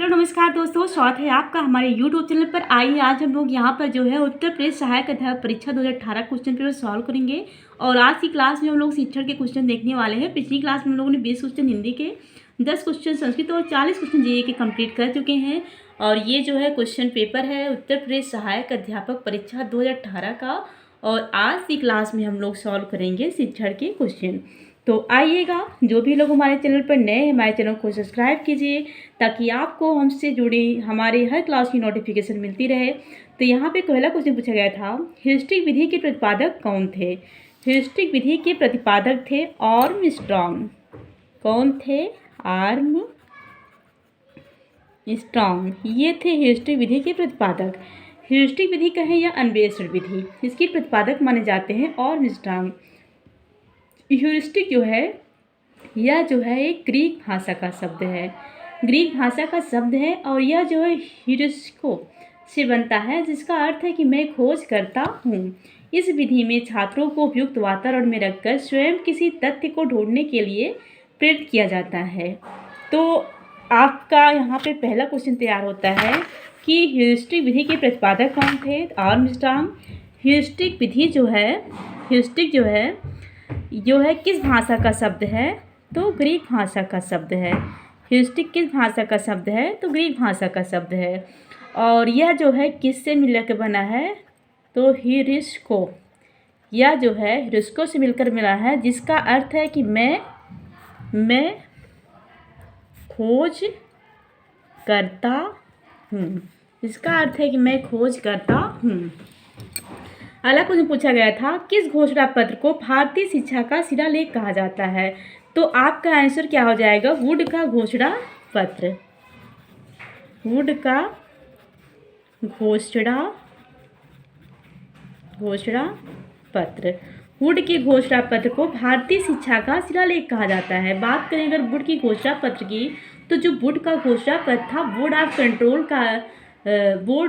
Hello नमस्कार दोस्तों, स्वागत है आपका हमारे यूट्यूब चैनल पर। आइए आज हम लोग यहाँ पर जो है उत्तर प्रदेश सहायक अध्यापक परीक्षा 2018 क्वेश्चन पेपर सॉल्व करेंगे। और आज की क्लास में हम लोग शिक्षण के क्वेश्चन देखने वाले हैं। पिछली क्लास में हम लोगों ने 20 क्वेश्चन हिंदी के, 10 क्वेश्चन संस्कृत और 40 क्वेश्चन जीके के कंप्लीट कर चुके हैं। और ये जो है क्वेश्चन पेपर है उत्तर प्रदेश सहायक अध्यापक परीक्षा 2018 का। और आज की क्लास में हम लोग सॉल्व करेंगे शिक्षण के क्वेश्चन। तो आइएगा, जो भी लोग हमारे चैनल पर नए हैं हमारे चैनल को सब्सक्राइब कीजिए ताकि आपको हमसे जुड़ी हमारे हर क्लास की नोटिफिकेशन मिलती रहे। तो यहाँ पे पहला क्वेश्चन पूछा गया था, ह्यूरिस्टिक विधि के प्रतिपादक कौन थे? ह्यूरिस्टिक विधि के प्रतिपादक थे आर्मस्ट्रांग। कौन थे? आर्मस्ट्रांग, ये थे ह्यूरिस्टिक विधि के प्रतिपादक। ह्यूरिस्टिक विधि कहें या अन्वेषण विधि, इसके प्रतिपादक माने जाते हैं आर्मस्ट्रांग। ह्यूरिस्टिक जो है यह जो है एक ग्रीक भाषा का शब्द है, ग्रीक भाषा का शब्द है। और यह जो है ह्यूरिस्को से बनता है, जिसका अर्थ है कि मैं खोज करता हूँ। इस विधि में छात्रों को उपयुक्त वातावरण में रखकर स्वयं किसी तथ्य को ढूंढने के लिए प्रेरित किया जाता है। तो आपका यहाँ पे पहला क्वेश्चन तैयार होता है कि ह्यूरिस्टिक विधि के प्रतिपादक कौन थे? आर्मस्ट्रांग। ह्यूरिस्टिक विधि जो है, ह्यूरिस्टिक जो है किस भाषा का शब्द है? तो ग्रीक भाषा का शब्द है। ह्यूरिस्टिक किस भाषा का शब्द है? तो ग्रीक भाषा का शब्द है। और यह जो है किससे मिलकर बना है? तो ह्यूरिस्को, यह जो है ह्यूरिस्को से मिलकर मिला है, जिसका अर्थ है कि मैं खोज करता हूँ। इसका अर्थ है कि मैं खोज करता हूँ। अगला क्वेश्चन पूछा गया था, किस घोषणा पत्र को भारतीय शिक्षा का शिलालेख कहा जाता है? तो आपका आंसर क्या हो जाएगा? वुड का घोषणा पत्र। वुड का घोषणा पत्र। वुड के घोषणा पत्र को भारतीय शिक्षा का शिलालेख कहा जाता है। बात करें अगर वुड की घोषणा पत्र की, तो जो वुड का घोषणा पत्र था बोर्ड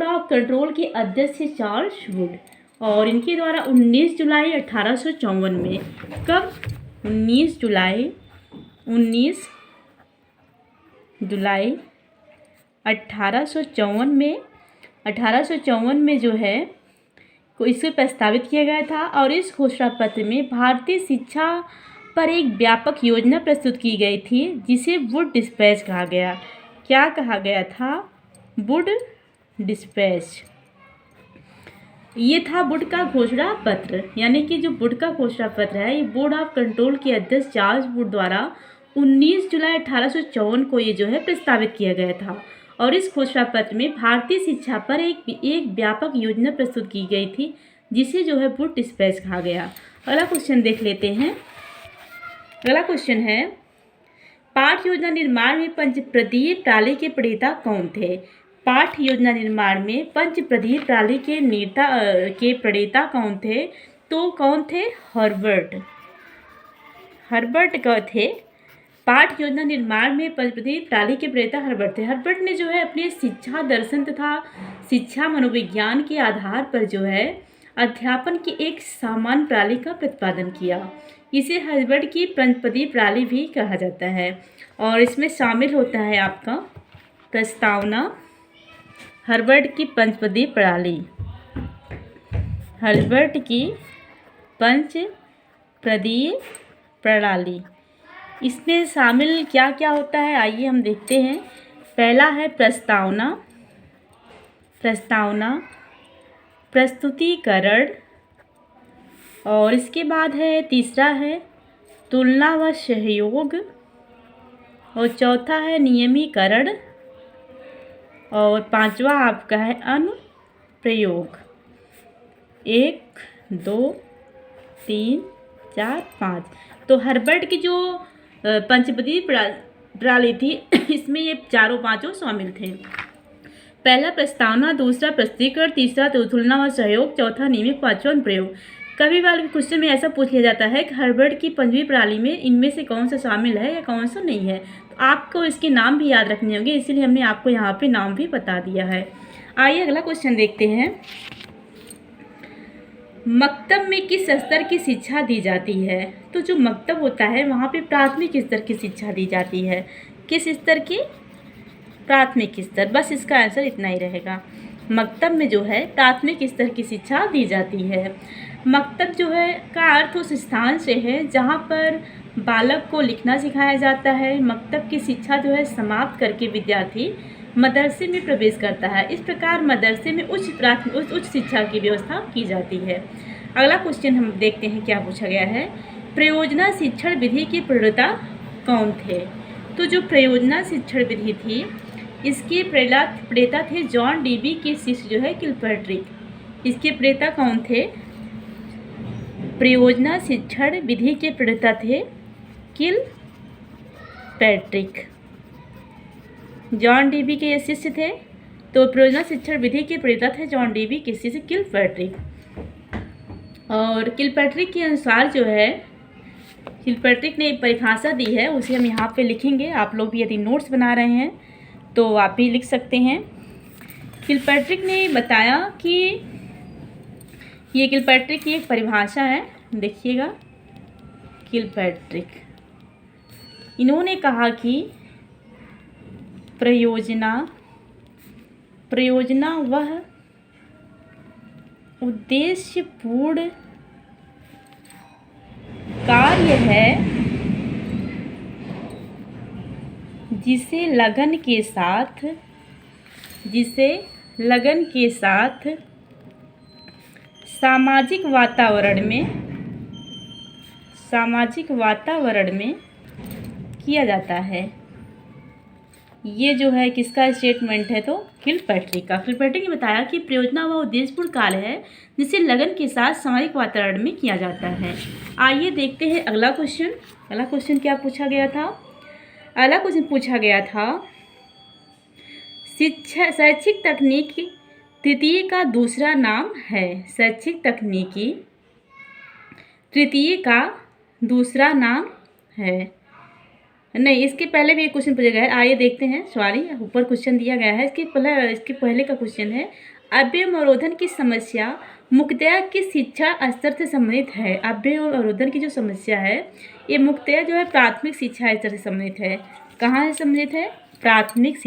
ऑफ कंट्रोल के अध्यक्ष थे चार्ल्स वुड। और इनके द्वारा 19 जुलाई 1854 में, कब? 19 जुलाई 1854 में जो है को इसे प्रस्तावित किया गया था। और इस घोषणा पत्र में भारतीय शिक्षा पर एक व्यापक योजना प्रस्तुत की गई थी, जिसे वुड डिस्पैच कहा गया। क्या कहा गया था? Wood dispatch. ये था वुड का घोषणा पत्र। यानी कि जो वुड का घोषणा पत्र है, ये बोर्ड ऑफ कंट्रोल के अध्यक्ष चार्ल्स वुड द्वारा 19 जुलाई 1854 को ये जो है प्रस्तावित किया गया था। और इस घोषणा पत्र में भारतीय शिक्षा पर एक व्यापक योजना प्रस्तुत की गई थी, जिसे जो है वुड डिस्पैच कहा गया। अगला क्वेश्चन देख लेते हैं। अगला क्वेश्चन है, पाठ्य योजना निर्माण में पंचप्रदीय प्रणाली के प्रणेता कौन थे? पाठ्य योजना निर्माण में पंचप्रदीय प्रणाली के प्रणेता कौन थे? तो कौन थे? हर्बर्ट का थे। पाठ्य योजना निर्माण में पंचप्रदीय प्रणाली के प्रणेता हर्बर्ट थे। हर्बर्ट ने जो है अपने शिक्षा दर्शन तथा शिक्षा मनोविज्ञान के आधार पर जो है अध्यापन की एक सामान्य प्रणाली का प्रतिपादन किया। इसे हर्बर्ट की पंचपदीय प्रणाली भी कहा जाता है। और इसमें शामिल होता है आपका प्रस्तावना, हर्बर्ट की पंचपदीय प्रणाली। हर्बर्ट की पंचपदीय प्रणाली, इसमें शामिल क्या क्या होता है आइए हम देखते हैं। पहला है प्रस्तावना, प्रस्तुतिकरण। और इसके बाद है तीसरा है तुलना व सहयोग। और चौथा है नियमीकरण। और पांचवा आपका है अनुप्रयोग। 1 2 3 4 5। तो हर्बर्ट की जो पंचपदीय प्रणाली थी इसमें ये चारों पांचों शामिल थे। पहला प्रस्तावना, दूसरा प्रस्तुतिकरण, तीसरा तुलना व सहयोग, चौथा नियमित, पांचवा अनुप्रयोग। कभी बार क्वेश्चन में ऐसा पूछ लिया जाता है कि हर्बर्ट की पंचवीं प्रणाली में इनमें से कौन सा शामिल है या कौन सा नहीं है। तो आपको इसके नाम भी याद रखने होंगे, इसीलिए हमने आपको यहाँ पे नाम भी बता दिया है। आइए अगला क्वेश्चन देखते हैं। मकतब में किस स्तर की शिक्षा दी जाती है? तो जो मकतब होता है वहाँ पे प्राथमिक स्तर की शिक्षा दी जाती है। किस स्तर की? प्राथमिक स्तर, बस इसका आंसर इतना ही रहेगा। मकतब में जो है प्राथमिक स्तर की शिक्षा दी जाती है। मकतब जो है का अर्थ उस स्थान से है जहाँ पर बालक को लिखना सिखाया जाता है। मकतब की शिक्षा जो है समाप्त करके विद्यार्थी मदरसे में प्रवेश करता है। इस प्रकार मदरसे में उच्च शिक्षा की व्यवस्था की जाती है। अगला क्वेश्चन हम देखते हैं क्या पूछा गया है। प्रयोजना शिक्षण विधि के प्रणेता कौन थे? तो जो प्रयोजना शिक्षण विधि थी इसके प्रेता थे जॉन डीबी के शिष्य जो है किलपैट्रिक। इसके प्रेता कौन थे? प्रयोजना शिक्षण विधि के प्रेता थे किलपैट्रिक। जॉन डीबी के ये शिष्य थे, तो प्रयोजना शिक्षण विधि के प्रेता थे जॉन डीबी के शिष्य किलपैट्रिक। और किलपैट्रिक के अनुसार जो है किलपैट्रिक ने एक परिभाषा दी है, उसे हम यहाँ पे लिखेंगे। आप लोग भी यदि नोट्स बना रहे हैं तो आप भी लिख सकते हैं। किलपैट्रिक ने बताया कि ये किलपैट्रिक की एक परिभाषा है, देखिएगा। किलपैट्रिक इन्होंने कहा कि प्रयोजना वह उद्देश्यपूर्ण कार्य है जिसे लगन के साथ सामाजिक वातावरण में किया जाता है। ये जो है किसका स्टेटमेंट है? तो किलपैट्रिक का। किलपैट्रिक ने बताया कि प्रयोजना वह उद्देश्यपूर्ण कार्य है जिसे लगन के साथ सामाजिक वातावरण में किया जाता है। आइए देखते हैं अगला क्वेश्चन। अगला क्वेश्चन क्या पूछा गया था? अगला क्वेश्चन पूछा गया था शैक्षिक तकनीकी तृतीय का दूसरा नाम है। शैक्षिक तकनीकी तृतीय का दूसरा नाम है। नहीं, इसके पहले भी एक क्वेश्चन पूछा गया है। आइए देखते हैं। सॉरी, ऊपर क्वेश्चन दिया गया है। इसके पहले का क्वेश्चन है अव्यय अवरोधन की समस्या मुख्यतया किस शिक्षा स्तर से संबंधित है? अव्यय और अवरोधन की जो समस्या है ये मुख्यतया जो है प्राथमिक शिक्षा स्तर से संबंधित है। कहाँ से संबंधित है? प्राथमिक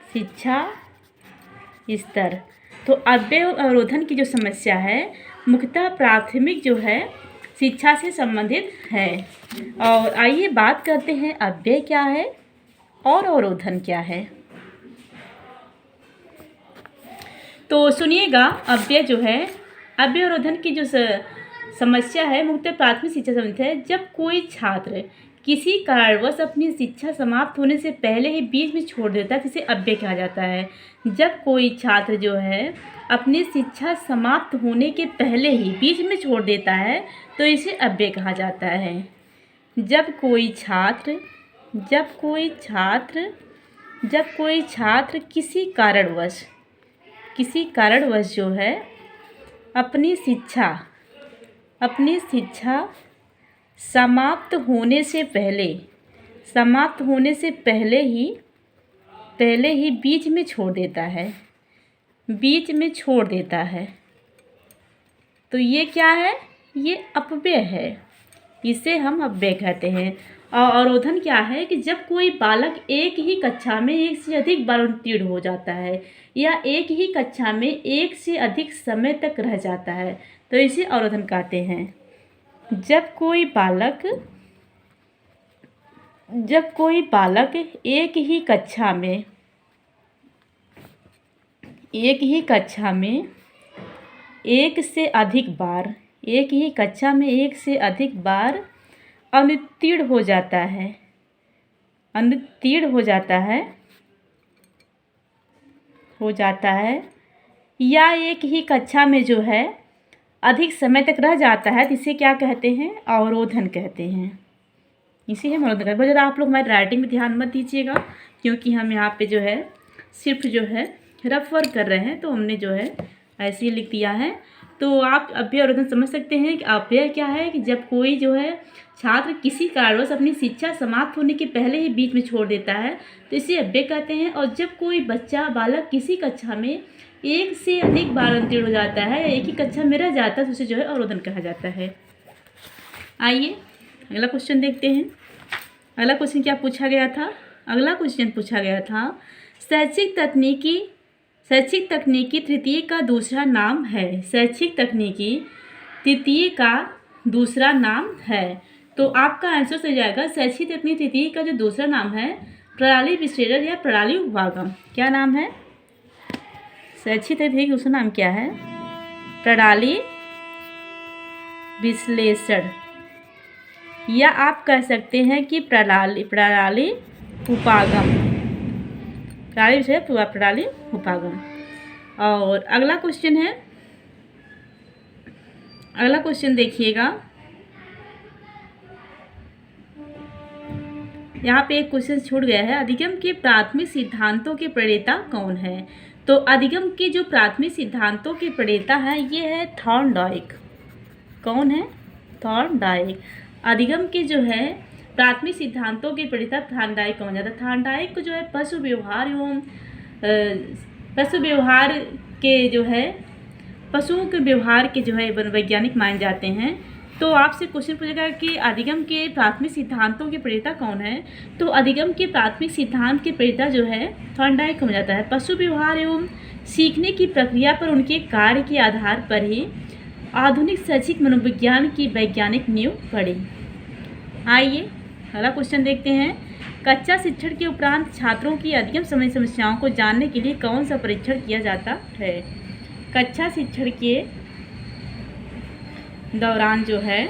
शिक्षा स्तर। तो अव्यय और अवरोधन की जो समस्या है मुख्यतः प्राथमिक जो है शिक्षा से संबंधित है। और आइए बात करते हैं अव्यय क्या है और अवरोधन क्या है। तो सुनिएगा, अव्यय जो है अव्यय अवरोधन की जो समस्या है मुख्यतः प्राथमिक शिक्षा से संबंधित है। जब कोई छात्र किसी कारणवश अपनी शिक्षा समाप्त होने से पहले ही बीच में छोड़ देता है तो इसे अव्यय कहा जाता है। जब कोई छात्र जो है अपनी शिक्षा समाप्त होने के पहले ही बीच में छोड़ देता है तो इसे अव्यय कहा जाता है। जब कोई छात्र किसी कारणवश जो है अपनी शिक्षा समाप्त होने से पहले ही बीच में छोड़ देता है तो ये क्या है? ये अपव्यय है। इसे हम अपव्यय कहते हैं। और अवरोधन क्या है कि जब कोई बालक एक ही कक्षा में एक से अधिक बार उत्तीर्ण हो जाता है या एक ही कक्षा में एक से अधिक समय तक रह जाता है तो इसे अवरोधन कहते हैं। जब कोई बालक एक ही कक्षा में एक से अधिक बार अनुत्तीर्ण हो जाता है या एक ही कक्षा में जो है अधिक समय तक रह जाता है तो इसे क्या कहते हैं? अवरोधन कहते हैं। इसे हम अवरोधन कहते हैं। ज़रा आप लोग हमारी राइटिंग में ध्यान मत दीजिएगा क्योंकि हम यहाँ पे जो है सिर्फ जो है रफ वर्क कर रहे हैं तो हमने जो है ऐसे ही लिख दिया है। तो आप अव्यय अवरोधन समझ सकते हैं कि अव्यय क्या है कि जब कोई जो है छात्र किसी कारणवश अपनी शिक्षा समाप्त होने के पहले ही बीच में छोड़ देता है तो इसे अव्यय कहते हैं। और जब कोई बालक किसी कक्षा में एक से अधिक बार उत्तीर्ण हो जाता है या एक ही कक्षा में रह जाता है तो उसे जो है अवरोधन कहा जाता है। आइए अगला क्वेश्चन देखते हैं। अगला क्वेश्चन क्या पूछा गया था? अगला क्वेश्चन पूछा गया था शैक्षिक तकनीकी तृतीय का दूसरा नाम है। शैक्षिक तकनीकी तृतीय का दूसरा नाम है। तो आपका आंसर हो जाएगा शैक्षिक तकनीकी तृतीय का जो दूसरा नाम है प्रणाली विश्लेषण या प्रणाली उपभागम। क्या नाम है? शैक्षिक तकनीकी का दूसरा नाम क्या है? प्रणाली विश्लेषण, या आप कह सकते हैं कि प्रणाली उपागम, प्रणाली विश्लेषण प्रणाली उपागम। और अगला क्वेश्चन है, अगला क्वेश्चन देखिएगा, यहाँ पे एक क्वेश्चन छूट गया है। अधिगम के प्राथमिक सिद्धांतों के प्रणेता कौन है? तो अधिगम के जो प्राथमिक सिद्धांतों के प्रणेता है ये है थॉर्नडाइक। कौन है? थॉर्नडाइक। अधिगम के जो है प्राथमिक सिद्धांतों के प्रणेता थॉर्नडाइक कौन जाता है? थॉर्नडाइक को जो है पशु व्यवहार के जो है पशुओं के व्यवहार के जो है वैज्ञानिक माने जाते हैं। तो आपसे क्वेश्चन पूछेगा कि अधिगम के प्राथमिक सिद्धांतों के प्रणेता कौन है? तो अधिगम के प्राथमिक सिद्धांत के प्रणेता जो है थॉर्नडाइक हो जाता है। पशु व्यवहार एवं सीखने की प्रक्रिया पर उनके कार्य के आधार पर ही आधुनिक शैक्षिक मनोविज्ञान की वैज्ञानिक नींव पड़ी। आइए अगला क्वेश्चन देखते हैं। कक्षा शिक्षण के उपरांत छात्रों की अधिगम संबंधी समस्याओं को जानने के लिए कौन सा परीक्षण किया जाता है? कक्षा शिक्षण के दौरान जो है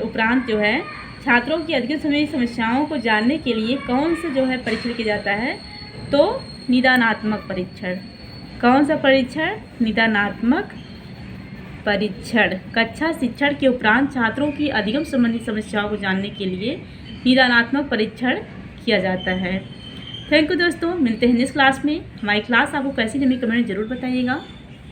उपरांत जो है छात्रों की अधिगम संबंधी समस्याओं को जानने के लिए कौन सा जो है परीक्षण किया जाता है? तो निदानात्मक परीक्षण। कौन सा परीक्षण? निदानात्मक परीक्षण। कक्षा शिक्षण के उपरांत छात्रों की अधिगम संबंधी समस्याओं को जानने के लिए निदानात्मक परीक्षण किया जाता है। थैंक यू दोस्तों, मिलते हैं नेक्स्ट क्लास में। हमारी क्लास आपको कैसी लगी कमेंट में ज़रूर बताइएगा।